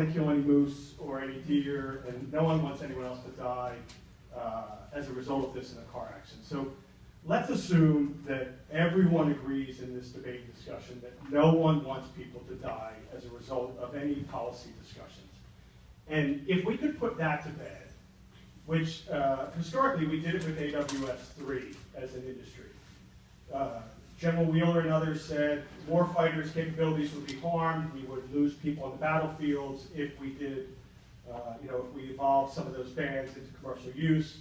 want to kill any moose or any deer, and no one wants anyone else to die as a result of this in a car accident. So let's assume that everyone agrees in this debate and discussion that no one wants people to die as a result of any policy discussions. And if we could put that to bed, which historically we did it with AWS-3 as an industry. General Wheeler and others said warfighters' capabilities would be harmed, we would lose people on the battlefields if we did, if we evolved some of those bans into commercial use.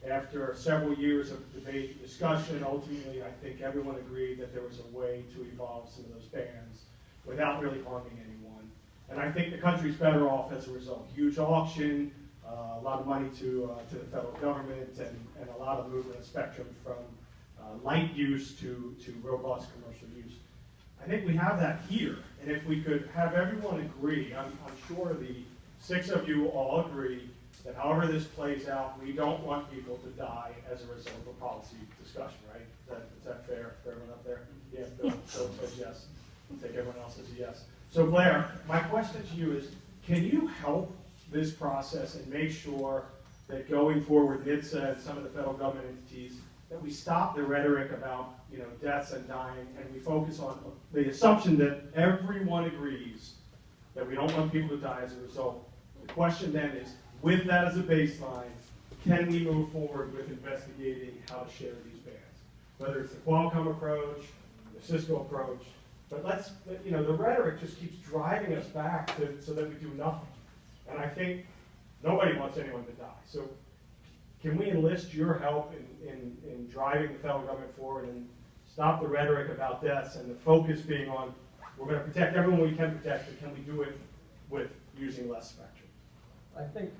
After several years of debate and discussion, ultimately I think everyone agreed that there was a way to evolve some of those bans without really harming anyone. And I think the country's better off as a result. Huge auction, a lot of money to the federal government, and a lot of movement of spectrum from light use to robust commercial use. I think we have that here, and if we could have everyone agree, I'm sure the 6 of you all agree that however this plays out, we don't want people to die as a result of a policy discussion, right? Is that fair for everyone up there? Yeah, Phil says yes. I'll take everyone else as a yes. So Blair, my question to you is, can you help this process and make sure that going forward, NHTSA and some of the federal government entities, that we stop the rhetoric about deaths and dying, and we focus on the assumption that everyone agrees that we don't want people to die as a result. The question then is, with that as a baseline, can we move forward with investigating how to share these bans? Whether it's the Qualcomm approach, the Cisco approach, but the rhetoric just keeps driving us back so that we do nothing. And I think nobody wants anyone to die. So can we enlist your help in driving the federal government forward and stop the rhetoric about deaths and the focus being on, we're going to protect everyone we can protect, but can we do it with using less spectrum? I think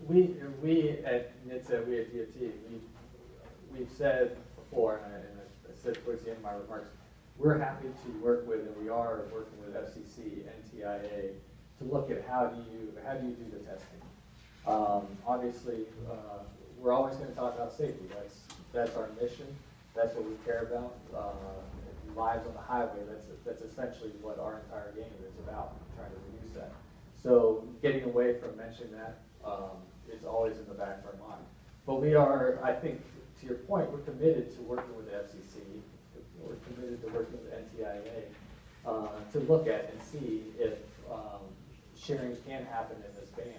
we at NHTSA, we at DOT, we've said before, and I said towards the end of my remarks, we're happy to work with, and we are working with FCC, NTIA, to look at how do you do the testing. Obviously, we're always going to talk about safety. That's our mission. That's what we care about. Lives on the highway. That's essentially what our entire game is about, trying to reduce that. So getting away from mentioning that is always in the back of our mind. But we are, I think, to your point, we're committed to working with the FCC. We're committed to working with NTIA to look at and see if sharing can happen in this band.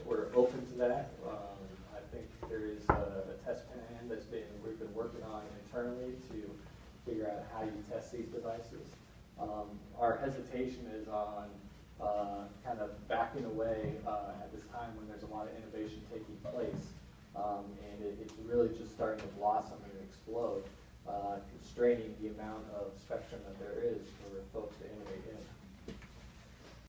We're open to that. I think there is a test plan we've been working on internally to figure out how you test these devices. Our hesitation is on kind of backing away at this time when there's a lot of innovation taking place, and it's really just starting to blossom and explode, constraining the amount of spectrum that there